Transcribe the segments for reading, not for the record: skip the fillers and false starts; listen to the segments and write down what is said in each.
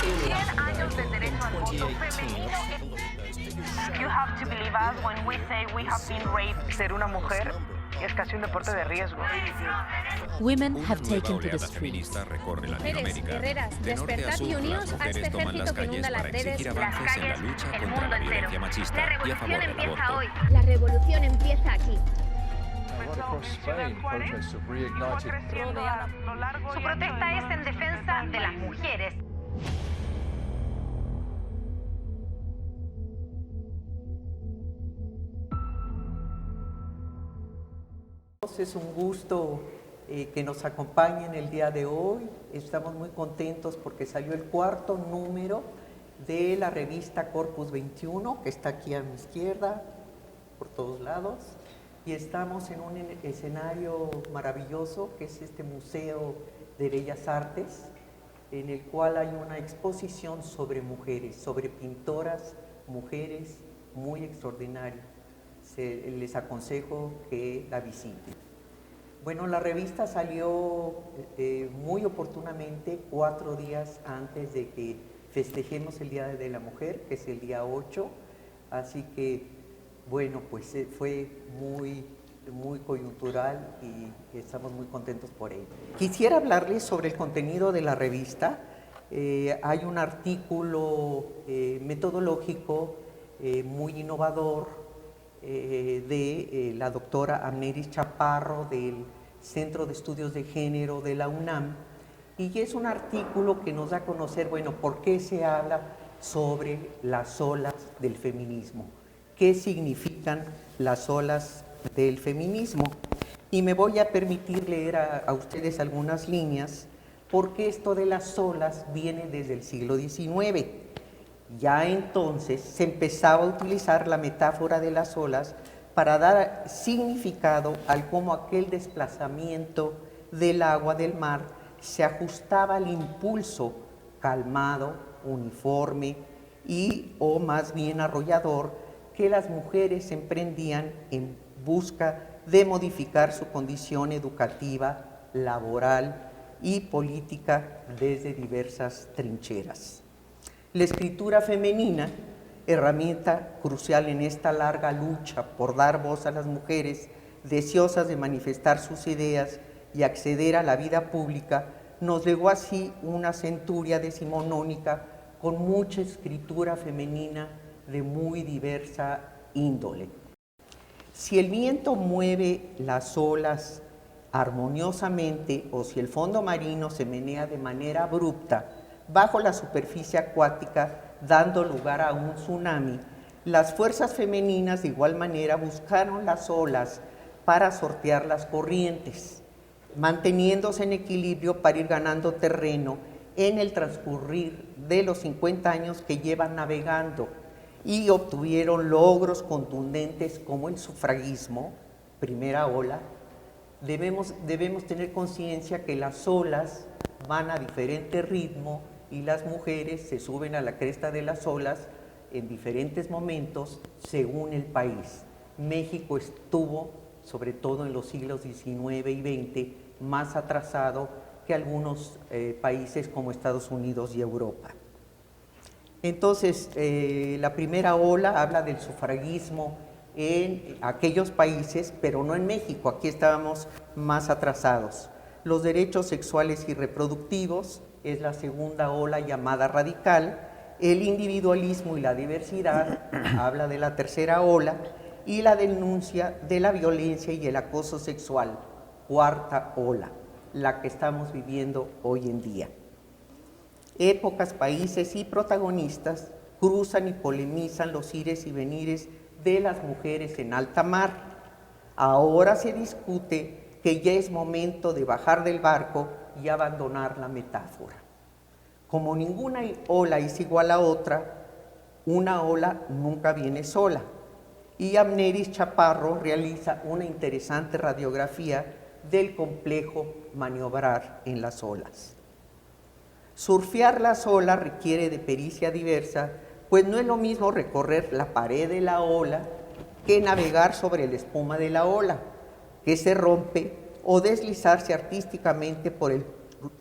100 años del derecho al voto femenino. You have to believe us when we say we have been raped. Ser una mujer es casi un deporte de riesgo. Women have Una nueva taken to the oleada streets. feminista recorre Mujeres, Latinoamérica. guerreras, De norte a despertad sur, y las uníos a mujeres este toman las ejército que calles inunda las para redes, exigir las avances en la calles, lucha el contra mundo la entero. violencia machista La y a revolución favor del empieza aborto. hoy. La revolución empieza aquí. Right across Spain, protests have reignited. Su protesta es en defensa de las mujeres. Es un gusto que nos acompañen el día de hoy. Estamos muy contentos porque salió el cuarto número de la revista Corpus 21, que está aquí a mi izquierda, por todos lados. Y estamos en un escenario maravilloso, que es este Museo de Bellas Artes, en el cual hay una exposición sobre mujeres, sobre pintoras, mujeres muy extraordinarias. Les aconsejo que la visiten. Bueno, la revista salió muy oportunamente 4 días antes de que festejemos el Día de la Mujer, que es el día 8, así que, bueno, pues fue muy coyuntural y estamos muy contentos por ello. Quisiera hablarles sobre el contenido de la revista. Hay un artículo metodológico muy innovador de la doctora Amneris Chaparro del Centro de Estudios de Género de la UNAM, y es un artículo que nos da a conocer, bueno, por qué se habla sobre las olas del feminismo, qué significan las olas del feminismo. Y me voy a permitir leer a ustedes algunas líneas, porque esto de las olas viene desde el siglo XIX. Ya entonces se empezaba a utilizar la metáfora de las olas para dar significado al cómo aquel desplazamiento del agua del mar se ajustaba al impulso calmado, uniforme o más bien arrollador que las mujeres emprendían en busca de modificar su condición educativa, laboral y política desde diversas trincheras. La escritura femenina, herramienta crucial en esta larga lucha por dar voz a las mujeres deseosas de manifestar sus ideas y acceder a la vida pública, nos legó así una centuria decimonónica con mucha escritura femenina de muy diversa índole. Si el viento mueve las olas armoniosamente o si el fondo marino se menea de manera abrupta bajo la superficie acuática, dando lugar a un tsunami, las fuerzas femeninas de igual manera buscaron las olas para sortear las corrientes, manteniéndose en equilibrio para ir ganando terreno en el transcurrir de los 50 años que llevan navegando, y obtuvieron logros contundentes como el sufragismo, primera ola. Debemos tener conciencia que las olas van a diferente ritmo y las mujeres se suben a la cresta de las olas en diferentes momentos según el país. México estuvo, sobre todo en los siglos XIX y XX, más atrasado que algunos países como Estados Unidos y Europa. Entonces, la primera ola habla del sufragismo en aquellos países, pero no en México, aquí estábamos más atrasados. Los derechos sexuales y reproductivos es la segunda ola llamada radical. El individualismo y la diversidad habla de la tercera ola, y la denuncia de la violencia y el acoso sexual, cuarta ola, la que estamos viviendo hoy en día. Épocas, países y protagonistas cruzan y polemizan los ires y venires de las mujeres en alta mar. Ahora se discute que ya es momento de bajar del barco y abandonar la metáfora. Como ninguna ola es igual a otra, una ola nunca viene sola. Y Amneris Chaparro realiza una interesante radiografía del complejo maniobrar en las olas. Surfear las olas requiere de pericia diversa, pues no es lo mismo recorrer la pared de la ola que navegar sobre la espuma de la ola, que se rompe, o deslizarse artísticamente por el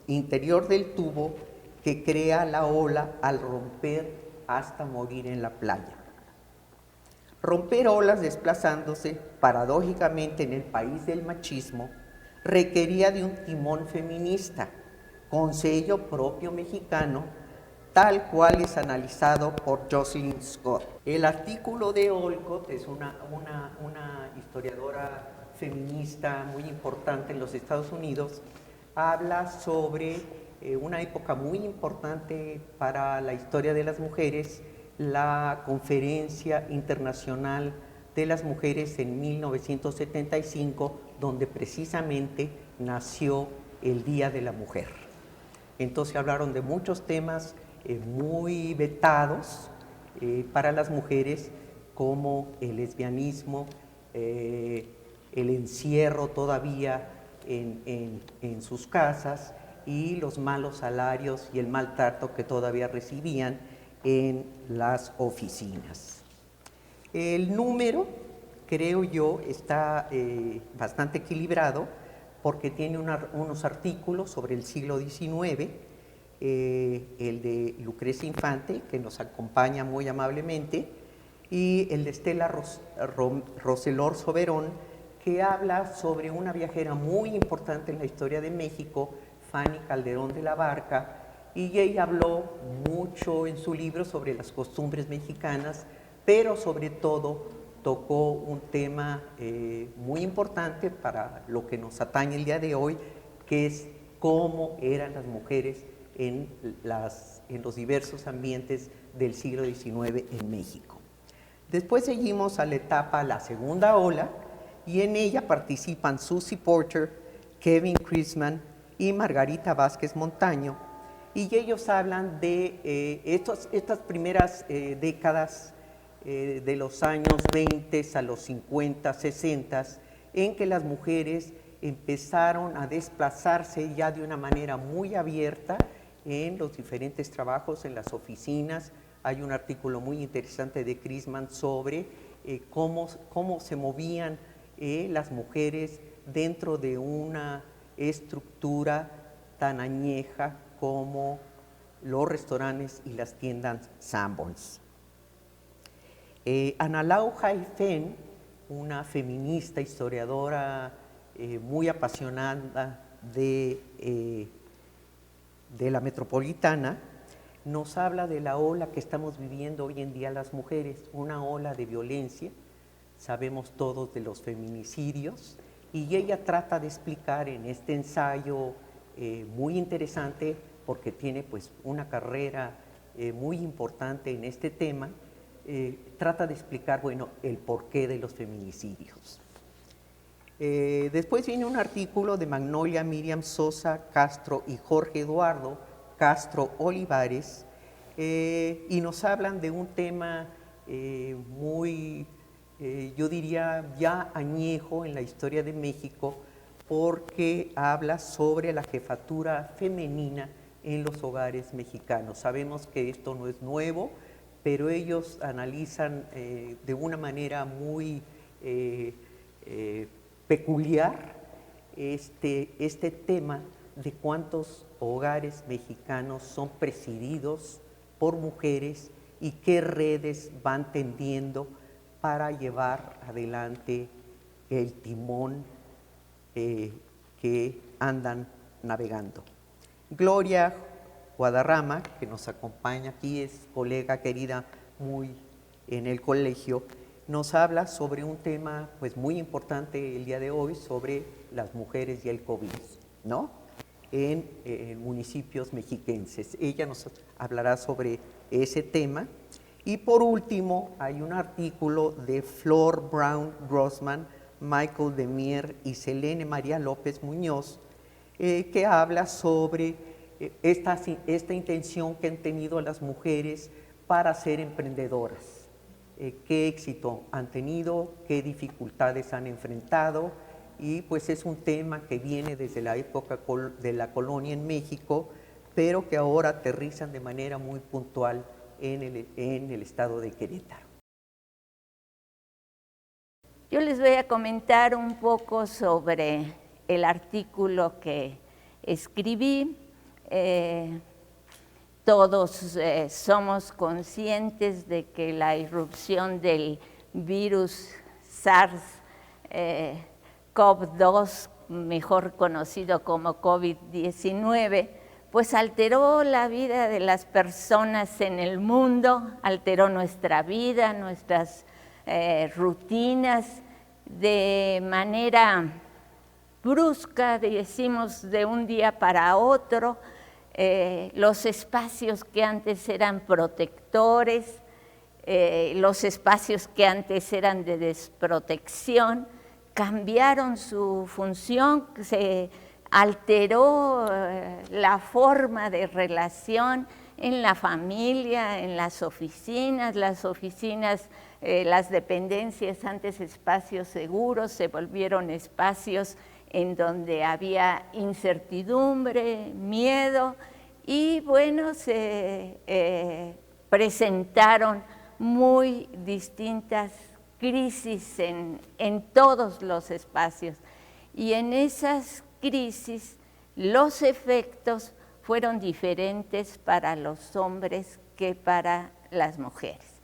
interior del tubo que crea la ola al romper hasta morir en la playa. Romper olas desplazándose, paradójicamente en el país del machismo, requería de un timón feminista, con sello propio mexicano, tal cual es analizado por Jocelyn Scott. El artículo de Olcott es una historiadora feminista muy importante en los Estados Unidos, habla sobre una época muy importante para la historia de las mujeres, la Conferencia Internacional de las Mujeres en 1975, donde precisamente nació el Día de la Mujer. Entonces hablaron de muchos temas muy vetados para las mujeres, como el lesbianismo, el encierro todavía en sus casas y los malos salarios y el maltrato que todavía recibían en las oficinas. El número, creo yo, está bastante equilibrado porque tiene unos artículos sobre el siglo XIX, el de Lucrecia Infante, que nos acompaña muy amablemente, y el de Estela Roselor Soberón, que habla sobre una viajera muy importante en la historia de México, Fanny Calderón de la Barca, y ella habló mucho en su libro sobre las costumbres mexicanas, pero sobre todo tocó un tema muy importante para lo que nos atañe el día de hoy, que es cómo eran las mujeres en los diversos ambientes del siglo XIX en México. Después seguimos a la etapa, la segunda ola, y en ella participan Susie Porter, Kevin Chrisman y Margarita Vázquez Montaño, y ellos hablan de estas primeras décadas de los años 20 a los 50, 60, en que las mujeres empezaron a desplazarse ya de una manera muy abierta en los diferentes trabajos, en las oficinas. Hay un artículo muy interesante de Chrisman sobre cómo se movían las mujeres dentro de una estructura tan añeja como los restaurantes y las tiendas Sanborns. Analao Haifén, una feminista, historiadora muy apasionada de la metropolitana, nos habla de la ola que estamos viviendo hoy en día las mujeres, una ola de violencia. Sabemos todos de los feminicidios, y ella trata de explicar en este ensayo muy interesante, porque tiene pues una carrera muy importante en este tema, trata de explicar, bueno, el porqué de los feminicidios. Después viene un artículo de Magnolia Miriam Sosa Castro y Jorge Eduardo Castro Olivares, y nos hablan de un tema muy, yo diría, ya añejo en la historia de México, porque habla sobre la jefatura femenina en los hogares mexicanos. Sabemos que esto no es nuevo, pero ellos analizan de una manera muy peculiar este tema de cuántos hogares mexicanos son presididos por mujeres y qué redes van tendiendo para llevar adelante el timón que andan navegando. Gloria Guadarrama, que nos acompaña aquí, es colega querida muy en el colegio, nos habla sobre un tema pues muy importante el día de hoy, sobre las mujeres y el COVID, ¿no? En municipios mexiquenses. Ella nos hablará sobre ese tema. Y por último, hay un artículo de Flor Brown Grossman, Michael Demier y Selene María López Muñoz, que habla sobre esta intención que han tenido las mujeres para ser emprendedoras. Qué éxito han tenido, qué dificultades han enfrentado, y pues es un tema que viene desde la época de la colonia en México, pero que ahora aterrizan de manera muy puntual en el estado de Querétaro. Yo les voy a comentar un poco sobre el artículo que escribí. todos somos conscientes de que la irrupción del virus SARS-CoV-2, mejor conocido como COVID-19, pues alteró la vida de las personas en el mundo, alteró nuestra vida, nuestras rutinas de manera brusca, decimos de un día para otro. Los espacios que antes eran protectores, los espacios que antes eran de desprotección, cambiaron su función, se alteró la forma de relación en la familia, en las oficinas, las dependencias, antes espacios seguros, se volvieron espacios en donde había incertidumbre, miedo, y bueno, se presentaron muy distintas crisis en todos los espacios. Y en esas crisis los efectos fueron diferentes para los hombres que para las mujeres.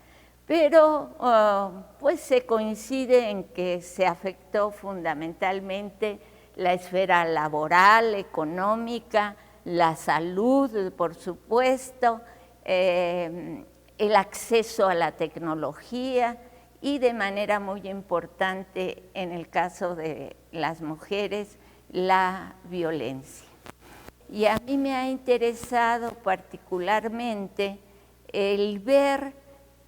Pero pues se coincide en que se afectó fundamentalmente la esfera laboral, económica, la salud, por supuesto, el acceso a la tecnología y de manera muy importante en el caso de las mujeres, la violencia. Y a mí me ha interesado particularmente el ver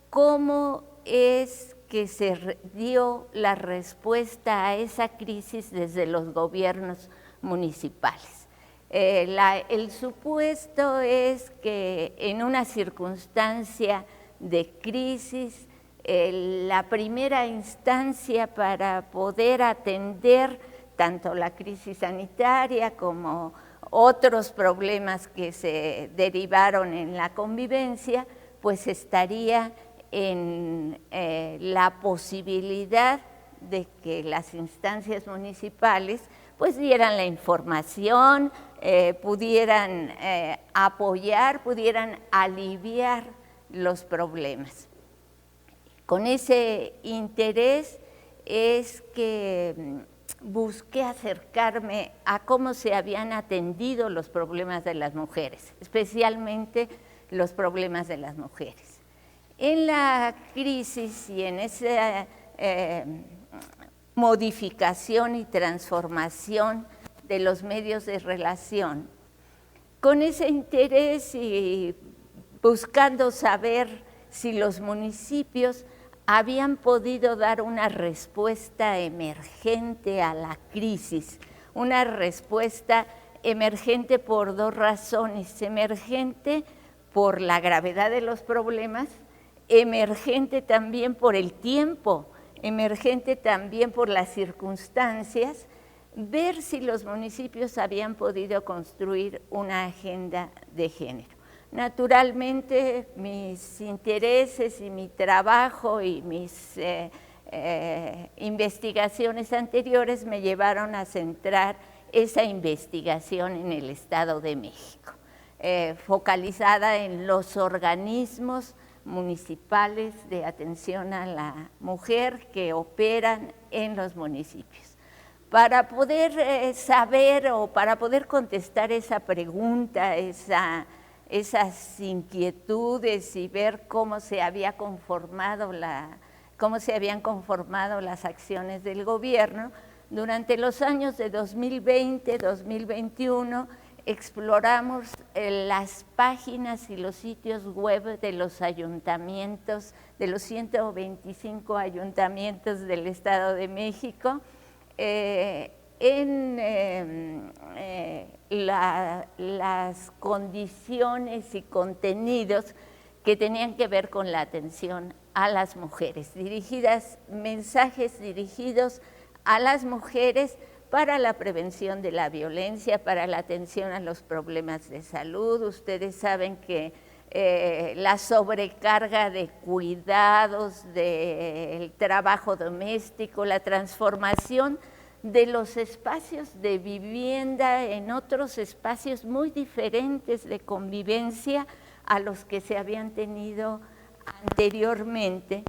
cómo es que se dio la respuesta a esa crisis desde los gobiernos municipales. El supuesto es que en una circunstancia de crisis, la primera instancia para poder atender tanto la crisis sanitaria como otros problemas que se derivaron en la convivencia, pues estaría en la posibilidad de que las instancias municipales pues dieran la información, pudieran apoyar, pudieran aliviar los problemas. Con ese interés es que busqué acercarme a cómo se habían atendido los problemas de las mujeres, especialmente los problemas de las mujeres. En la crisis y en esa modificación y transformación de los medios de relación, con ese interés y buscando saber si los municipios habían podido dar una respuesta emergente a la crisis, una respuesta emergente por dos razones: emergente por la gravedad de los problemas, emergente también por el tiempo, emergente también por las circunstancias, ver si los municipios habían podido construir una agenda de género. Naturalmente, mis intereses y mi trabajo y mis investigaciones anteriores me llevaron a centrar esa investigación en el Estado de México, focalizada en los organismos municipales de atención a la mujer que operan en los municipios. Para poder saber o para poder contestar esa pregunta, esas inquietudes y ver cómo se habían conformado las acciones del gobierno, durante los años de 2020, 2021, exploramos las páginas y los sitios web de los ayuntamientos, de los 125 ayuntamientos del Estado de México, en las condiciones y contenidos que tenían que ver con la atención a las mujeres, mensajes dirigidos a las mujeres para la prevención de la violencia, para la atención a los problemas de salud. Ustedes saben que la sobrecarga de cuidados, del trabajo doméstico, la transformación de los espacios de vivienda en otros espacios muy diferentes de convivencia, a los que se habían tenido anteriormente,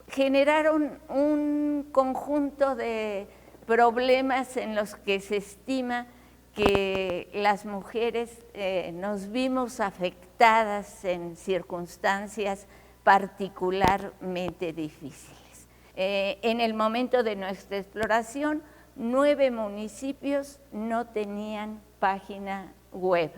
generaron un conjunto de problemas en los que se estima que las mujeres nos vimos afectadas en circunstancias particularmente difíciles. En el momento de nuestra exploración, 9 municipios no tenían página web.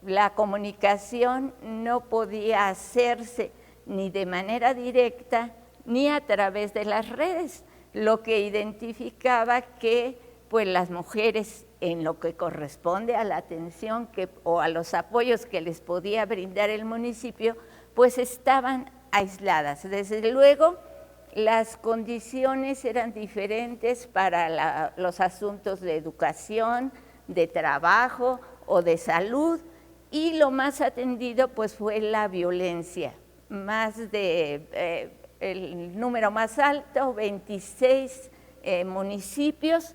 La comunicación no podía hacerse ni de manera directa ni a través de las redes, lo que identificaba que pues, las mujeres, en lo que corresponde a la atención o a los apoyos que les podía brindar el municipio, pues estaban aisladas. Desde luego, las condiciones eran diferentes para los asuntos de educación, de trabajo o de salud, y lo más atendido pues fue la violencia. El número más alto, 26 municipios,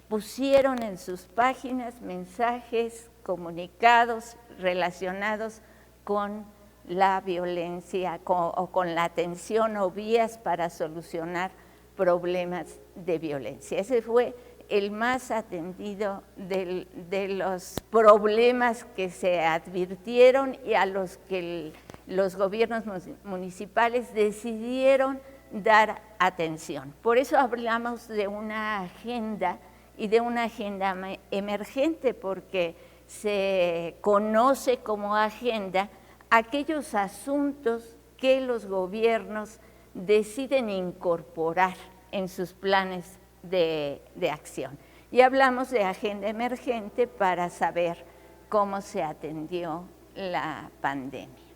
pusieron en sus páginas mensajes, comunicados relacionados con la violencia o con la atención o vías para solucionar problemas de violencia. Ese fue el más atendido de los problemas que se advirtieron y a los que los gobiernos municipales decidieron dar atención. Por eso hablamos de una agenda y de una agenda emergente, porque se conoce como agenda aquellos asuntos que los gobiernos deciden incorporar en sus planes de acción. Y hablamos de agenda emergente para saber cómo se atendió la pandemia.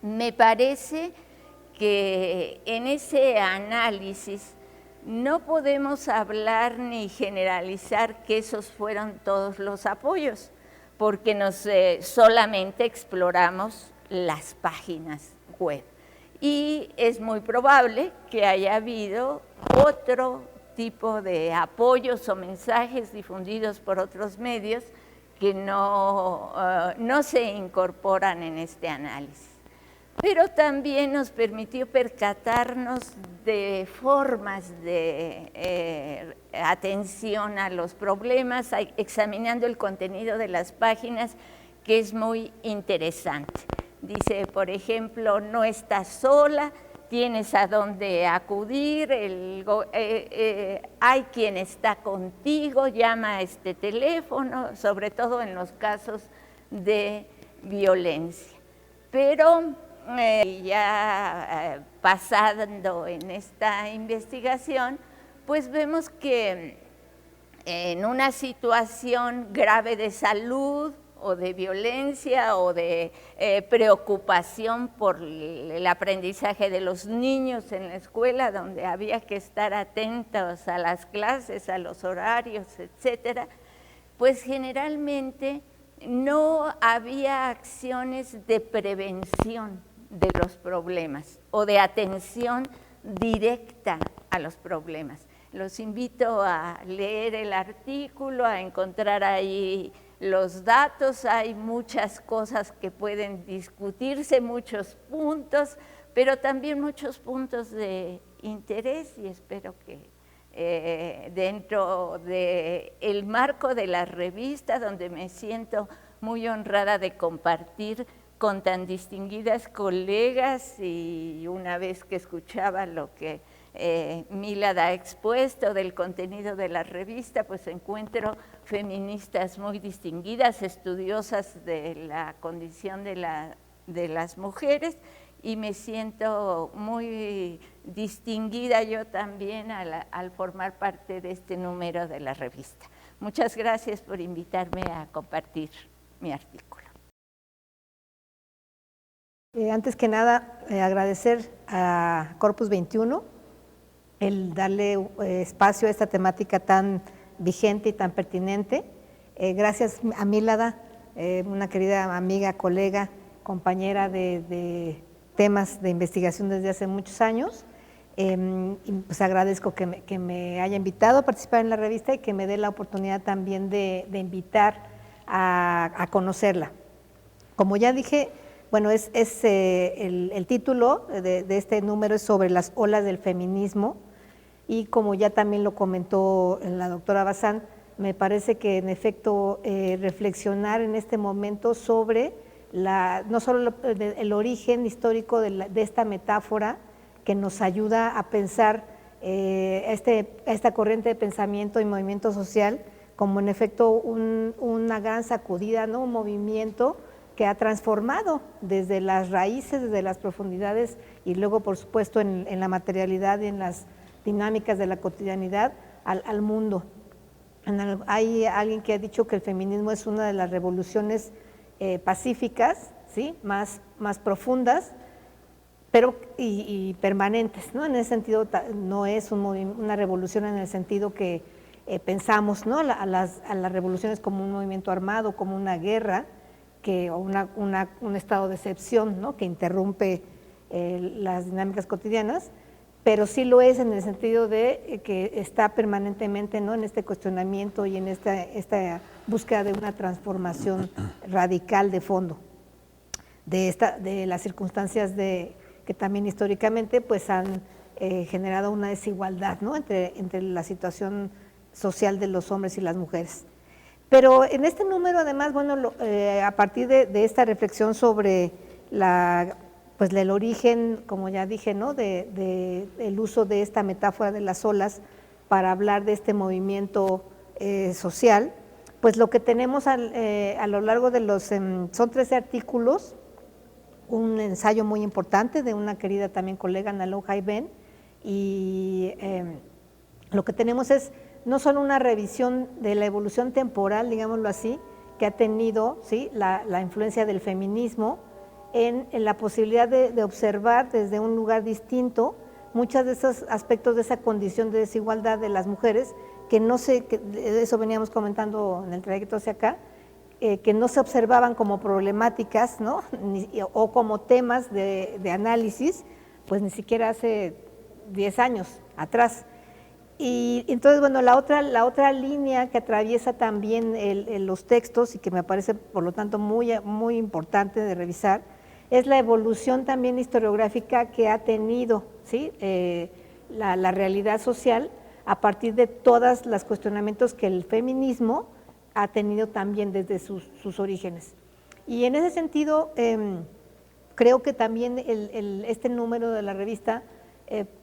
Me parece que en ese análisis no podemos hablar ni generalizar que esos fueron todos los apoyos, porque solamente exploramos las páginas web. Y es muy probable que haya habido otro tipo de apoyos o mensajes difundidos por otros medios que no se incorporan en este análisis. Pero también nos permitió percatarnos de formas de atención a los problemas, examinando el contenido de las páginas, que es muy interesante. Dice, por ejemplo, no estás sola, tienes a dónde acudir, hay quien está contigo, llama a este teléfono, sobre todo en los casos de violencia. Pero pasando en esta investigación, pues vemos que en una situación grave de salud o de violencia o de preocupación por el aprendizaje de los niños en la escuela, donde había que estar atentos a las clases, a los horarios, etcétera, pues generalmente no había acciones de prevención de los problemas o de atención directa a los problemas. Los invito a leer el artículo, a encontrar ahí los datos, hay muchas cosas que pueden discutirse, muchos puntos, pero también muchos puntos de interés, y espero que dentro del marco de la revista, donde me siento muy honrada de compartir con tan distinguidas colegas, y una vez que escuchaba lo que Mílada ha expuesto del contenido de la revista, pues encuentro feministas muy distinguidas, estudiosas de la condición de las mujeres, y me siento muy distinguida yo también al formar parte de este número de la revista. Muchas gracias por invitarme a compartir mi artículo. Antes que nada, agradecer a Corpus 21 el darle espacio a esta temática tan vigente y tan pertinente. Gracias a Mílada, una querida amiga, colega, compañera de temas de investigación desde hace muchos años. Y pues agradezco que me haya invitado a participar en la revista y que me dé la oportunidad también de invitar a conocerla. Como ya dije, bueno, el título de este número es sobre las olas del feminismo, y como ya también lo comentó la doctora Bazán, me parece que en efecto reflexionar en este momento sobre no solo el origen histórico de esta metáfora, que nos ayuda a pensar esta corriente de pensamiento y movimiento social como en efecto una gran sacudida, ¿no? Un movimiento que ha transformado desde las raíces, desde las profundidades y luego por supuesto en la materialidad y en las dinámicas de la cotidianidad al mundo. Hay alguien que ha dicho que el feminismo es una de las revoluciones pacíficas, ¿sí? más profundas, pero y permanentes, ¿no? En ese sentido no es una revolución en el sentido que pensamos, ¿no? a las revoluciones como un movimiento armado, como una guerra, un estado de excepción, ¿no? Que interrumpe las dinámicas cotidianas, pero sí lo es en el sentido de que está permanentemente, ¿no? En este cuestionamiento y en esta búsqueda de una transformación radical de fondo de las circunstancias que también históricamente pues han generado una desigualdad, ¿no? entre la situación social de los hombres y las mujeres. Pero en este número además, bueno, a partir de esta reflexión sobre el origen, como ya dije, ¿no? el uso de esta metáfora de las olas para hablar de este movimiento social, pues lo que tenemos a lo largo de son 13 artículos, un ensayo muy importante de una querida también colega, Nalou Jaiben, y lo que tenemos es no solo una revisión de la evolución temporal, digámoslo así, que ha tenido, ¿sí? la influencia del feminismo en la posibilidad de observar desde un lugar distinto muchos de esos aspectos de esa condición de desigualdad de las mujeres, que eso veníamos comentando en el trayecto hacia acá, que no se observaban como problemáticas, ¿no? o como temas de análisis, pues ni siquiera hace 10 años atrás. Y entonces, bueno, la otra línea que atraviesa también los textos y que me parece, por lo tanto, muy, muy importante de revisar, es la evolución también historiográfica que ha tenido, ¿sí? la realidad social a partir de todos los cuestionamientos que el feminismo ha tenido también desde sus orígenes. Y en ese sentido, creo que también este número de la revista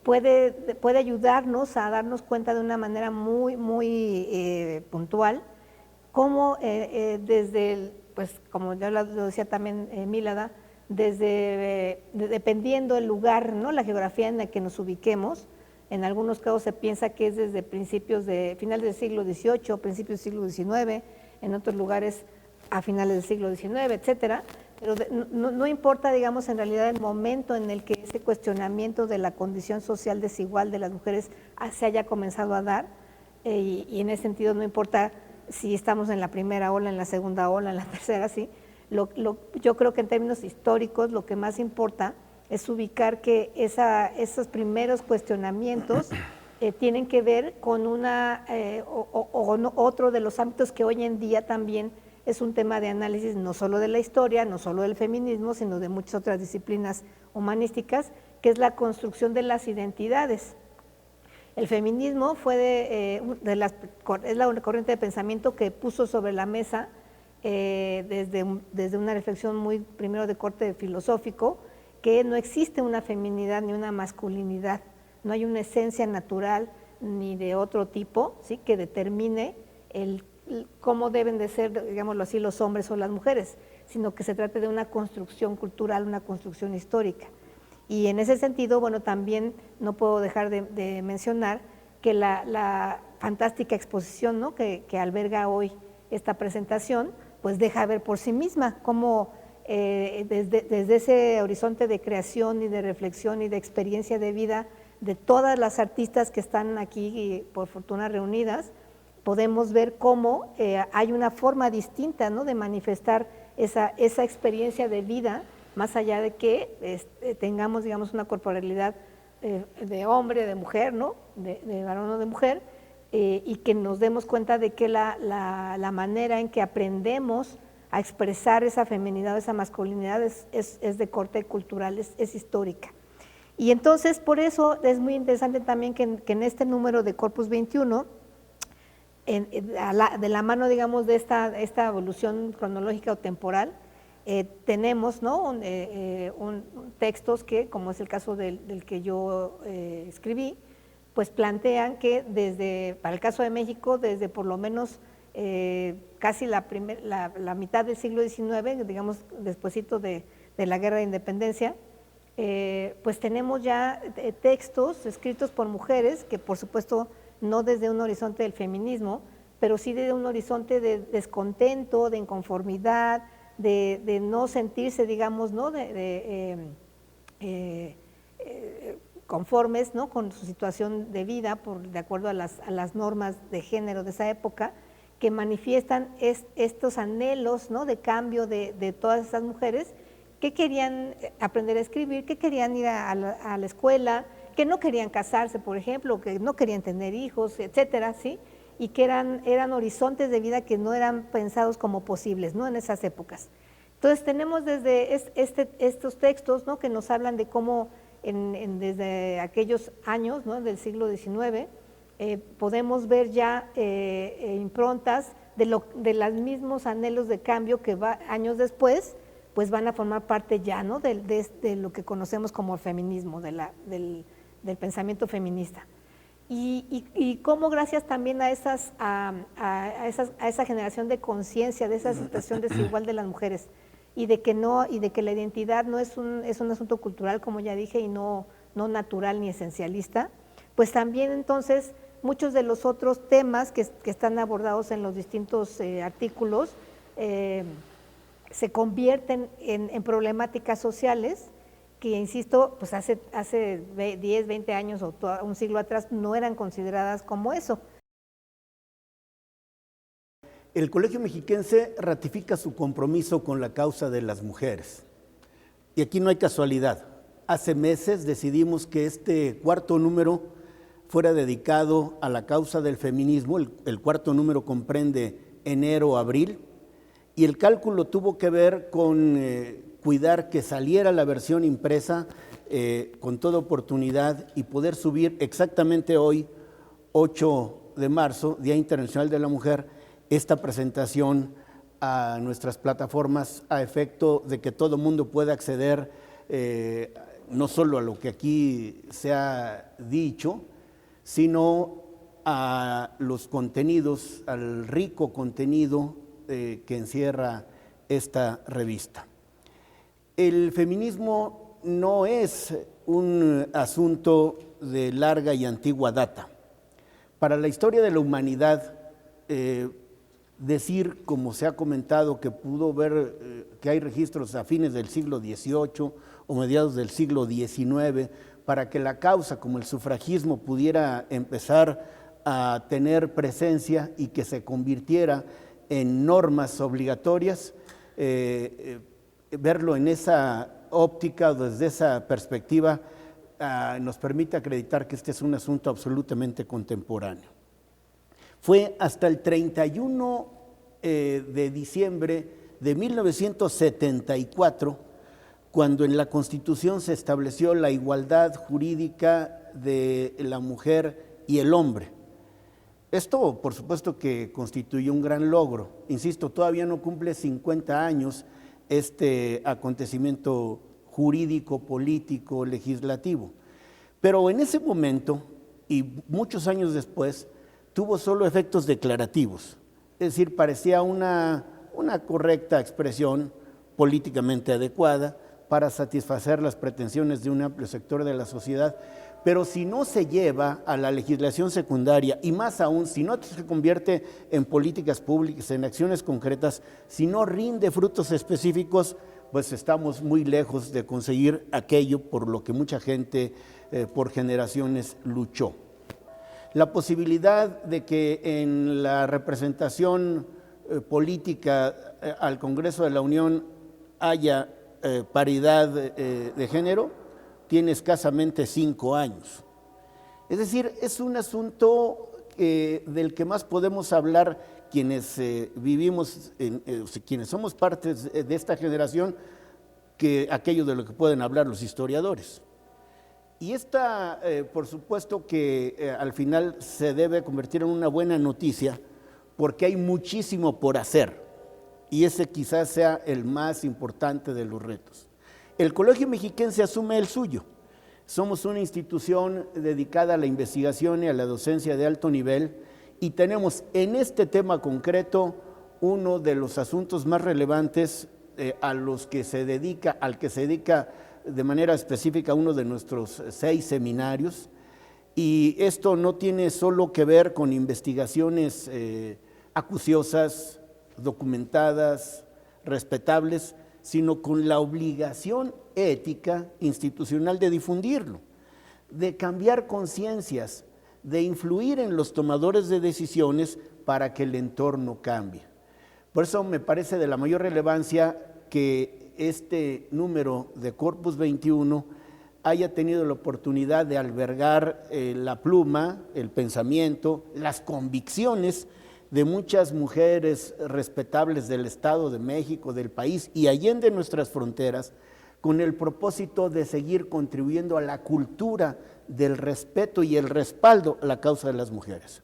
puede ayudarnos a darnos cuenta de una manera muy, muy puntual cómo desde, pues como ya lo decía también Mílada, dependiendo del lugar, ¿no? La geografía en la que nos ubiquemos, en algunos casos se piensa que es desde finales del siglo XVIII, principios del siglo XIX, en otros lugares a finales del siglo XIX, etcétera. Pero no importa, digamos, en realidad el momento en el que ese cuestionamiento de la condición social desigual de las mujeres se haya comenzado a dar, y en ese sentido no importa si estamos en la primera ola, en la segunda ola, en la tercera, sí. Yo creo que en términos históricos lo que más importa es ubicar que esos primeros cuestionamientos tienen que ver con otro de los ámbitos que hoy en día también es un tema de análisis no solo de la historia, no solo del feminismo, sino de muchas otras disciplinas humanísticas, que es la construcción de las identidades. El feminismo fue es la corriente de pensamiento que puso sobre la mesa desde una reflexión muy primero de corte filosófico, que no existe una feminidad ni una masculinidad, no hay una esencia natural ni de otro tipo, ¿sí? Que determine cómo deben de ser, digámoslo así, los hombres o las mujeres, sino que se trate de una construcción cultural, una construcción histórica. Y en ese sentido, bueno, también no puedo dejar de mencionar que la fantástica exposición, ¿no? que alberga hoy esta presentación, pues deja ver por sí misma cómo desde ese horizonte de creación y de reflexión y de experiencia de vida de todas las artistas que están aquí, por fortuna reunidas, podemos ver cómo hay una forma distinta, ¿no? de manifestar esa experiencia de vida, más allá de que tengamos, digamos, una corporalidad de hombre, de mujer, ¿no? de varón o de mujer, y que nos demos cuenta de que la manera en que aprendemos a expresar esa feminidad, esa masculinidad es de corte cultural, es histórica. Y entonces por eso es muy interesante también que en este número de Corpus 21, de la mano, digamos, de esta evolución cronológica o temporal, tenemos, ¿no? Textos que, como es el caso del que yo escribí, pues plantean que para el caso de México, desde por lo menos casi la mitad del siglo XIX, digamos, despuesito de la Guerra de Independencia, pues tenemos ya textos escritos por mujeres que, por supuesto, no desde un horizonte del feminismo, pero sí desde un horizonte de descontento, de inconformidad, de no sentirse, digamos, ¿no? Conformes, ¿no? Con su situación de vida, de acuerdo a las normas de género de esa época, que manifiestan estos anhelos, ¿no? De cambio de todas esas mujeres que querían aprender a escribir, que querían ir a la escuela, que no querían casarse, por ejemplo, que no querían tener hijos, etcétera, ¿sí? Y que eran horizontes de vida que no eran pensados como posibles, ¿no? En esas épocas. Entonces tenemos desde estos textos, ¿no? Que nos hablan de cómo desde aquellos años, ¿no? Del siglo XIX, podemos ver ya improntas de los mismos anhelos de cambio que años después pues van a formar parte ya, ¿no? de lo que conocemos como el feminismo, del pensamiento feminista. Y cómo gracias también a esa generación de conciencia, de esa situación desigual de las mujeres, y de que la identidad no es un asunto cultural, como ya dije, y no natural ni esencialista, pues también entonces muchos de los otros temas que están abordados en los distintos artículos se convierten en problemáticas sociales que, insisto, pues hace 10, 20 años o un siglo atrás no eran consideradas como eso. El Colegio Mexiquense ratifica su compromiso con la causa de las mujeres. Y aquí no hay casualidad. Hace meses decidimos que este cuarto número fuera dedicado a la causa del feminismo. El cuarto número comprende enero-abril, y el cálculo tuvo que ver con cuidar que saliera la versión impresa con toda oportunidad y poder subir exactamente hoy, 8 de marzo, Día Internacional de la Mujer, esta presentación a nuestras plataformas a efecto de que todo mundo pueda acceder no solo a lo que aquí se ha dicho, sino a los contenidos, al rico contenido que encierra esta revista. El feminismo no es un asunto de larga y antigua data. Para la historia de la humanidad, decir, como se ha comentado, que pudo ver que hay registros a fines del siglo XVIII o mediados del siglo XIX, para que la causa como el sufragismo pudiera empezar a tener presencia y que se convirtiera en normas obligatorias, verlo en esa óptica o desde esa perspectiva nos permite acreditar que este es un asunto absolutamente contemporáneo. Fue hasta el 31 de diciembre de 1974 cuando en la Constitución se estableció la igualdad jurídica de la mujer y el hombre. Esto, por supuesto, que constituye un gran logro. Insisto, todavía no cumple 50 años este acontecimiento jurídico, político, legislativo. Pero en ese momento, y muchos años después, tuvo solo efectos declarativos. Es decir, parecía una correcta expresión políticamente adecuada para satisfacer las pretensiones de un amplio sector de la sociedad, pero si no se lleva a la legislación secundaria, y más aún, si no se convierte en políticas públicas, en acciones concretas, si no rinde frutos específicos, pues estamos muy lejos de conseguir aquello por lo que mucha gente por generaciones luchó. La posibilidad de que en la representación política al Congreso de la Unión haya paridad de género tiene escasamente 5 años. Es decir, es un asunto del que más podemos hablar quienes vivimos, quienes somos partes de esta generación, que aquello de lo que pueden hablar los historiadores. Y esta, por supuesto que al final se debe convertir en una buena noticia, porque hay muchísimo por hacer, y ese quizás sea el más importante de los retos. El Colegio Mexiquense asume el suyo. Somos una institución dedicada a la investigación y a la docencia de alto nivel, y tenemos en este tema concreto uno de los asuntos más relevantes al que se dedica de manera específica uno de nuestros 6 seminarios, y esto no tiene solo que ver con investigaciones acuciosas, documentadas, respetables, sino con la obligación ética institucional de difundirlo, de cambiar conciencias, de influir en los tomadores de decisiones para que el entorno cambie. Por eso me parece de la mayor relevancia que este número de Corpus 21 haya tenido la oportunidad de albergar la pluma, el pensamiento, las convicciones de muchas mujeres respetables del Estado de México, del país y allende nuestras fronteras, con el propósito de seguir contribuyendo a la cultura del respeto y el respaldo a la causa de las mujeres.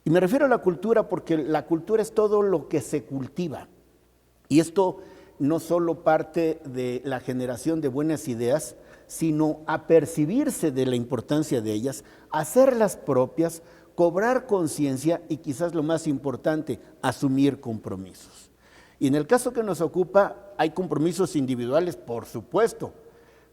Y me refiero a la cultura porque la cultura es todo lo que se cultiva. Y esto no solo parte de la generación de buenas ideas, sino a percibirse de la importancia de ellas, hacerlas propias, cobrar conciencia y quizás lo más importante, asumir compromisos. Y en el caso que nos ocupa, hay compromisos individuales, por supuesto,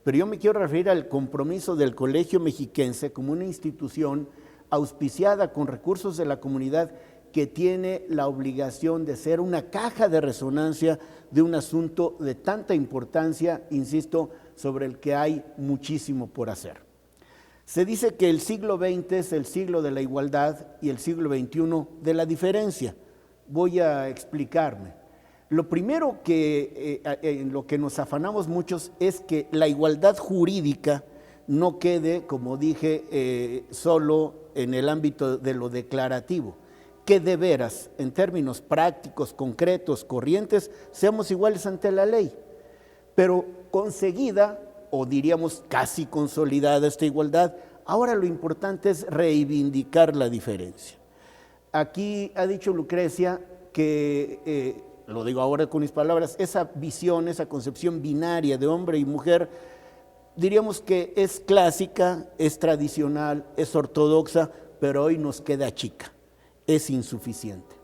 pero yo me quiero referir al compromiso del Colegio Mexiquense como una institución auspiciada con recursos de la comunidad que tiene la obligación de ser una caja de resonancia de un asunto de tanta importancia, insisto, sobre el que hay muchísimo por hacer. Se dice que el siglo XX es el siglo de la igualdad y el siglo XXI de la diferencia. Voy a explicarme. Lo primero en lo que nos afanamos muchos es que la igualdad jurídica no quede, como dije, solo en el ámbito de lo declarativo, que de veras, en términos prácticos, concretos, corrientes, seamos iguales ante la ley, pero conseguida, o diríamos casi consolidada esta igualdad, ahora lo importante es reivindicar la diferencia. Aquí ha dicho Lucrecia que, lo digo ahora con mis palabras, esa visión, esa concepción binaria de hombre y mujer, diríamos que es clásica, es tradicional, es ortodoxa, pero hoy nos queda chica, es insuficiente.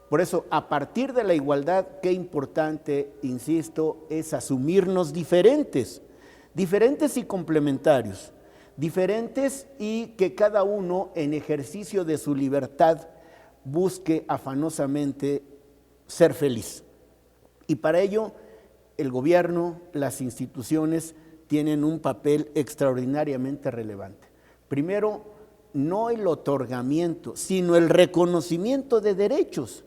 Por eso, a partir de la igualdad, qué importante, insisto, es asumirnos diferentes y complementarios, diferentes y que cada uno en ejercicio de su libertad busque afanosamente ser feliz. Y para ello, el gobierno, las instituciones tienen un papel extraordinariamente relevante. Primero, no el otorgamiento, sino el reconocimiento de derechos.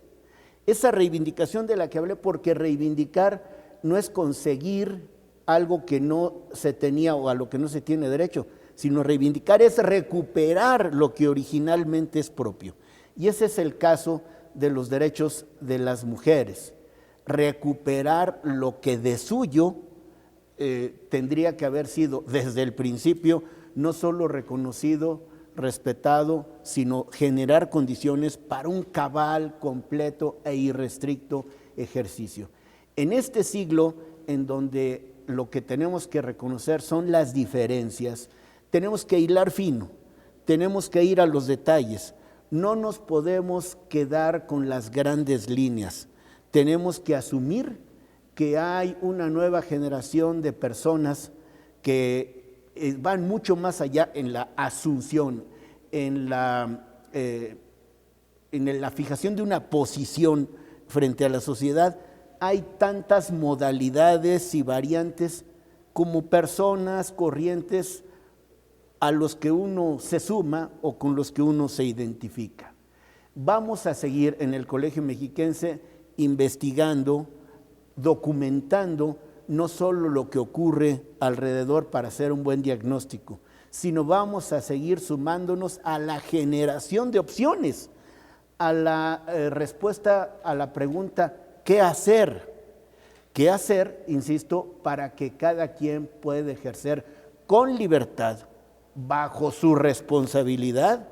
Esa reivindicación de la que hablé, porque reivindicar no es conseguir algo que no se tenía o a lo que no se tiene derecho, sino reivindicar es recuperar lo que originalmente es propio. Y ese es el caso de los derechos de las mujeres, recuperar lo que de suyo tendría que haber sido desde el principio no solo reconocido, respetado, sino generar condiciones para un cabal, completo e irrestricto ejercicio. En este siglo en donde lo que tenemos que reconocer son las diferencias, tenemos que hilar fino, tenemos que ir a los detalles, no nos podemos quedar con las grandes líneas, tenemos que asumir que hay una nueva generación de personas que van mucho más allá en la asunción, en la fijación de una posición frente a la sociedad. Hay tantas modalidades y variantes como personas, corrientes a los que uno se suma o con los que uno se identifica. Vamos a seguir en el Colegio Mexiquense investigando, documentando no solo lo que ocurre alrededor para hacer un buen diagnóstico, sino vamos a seguir sumándonos a la generación de opciones, a la respuesta a la pregunta, ¿qué hacer? ¿Qué hacer, insisto, para que cada quien pueda ejercer con libertad, bajo su responsabilidad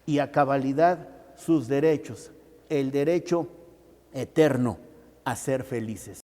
y a cabalidad sus derechos, el derecho eterno a ser felices?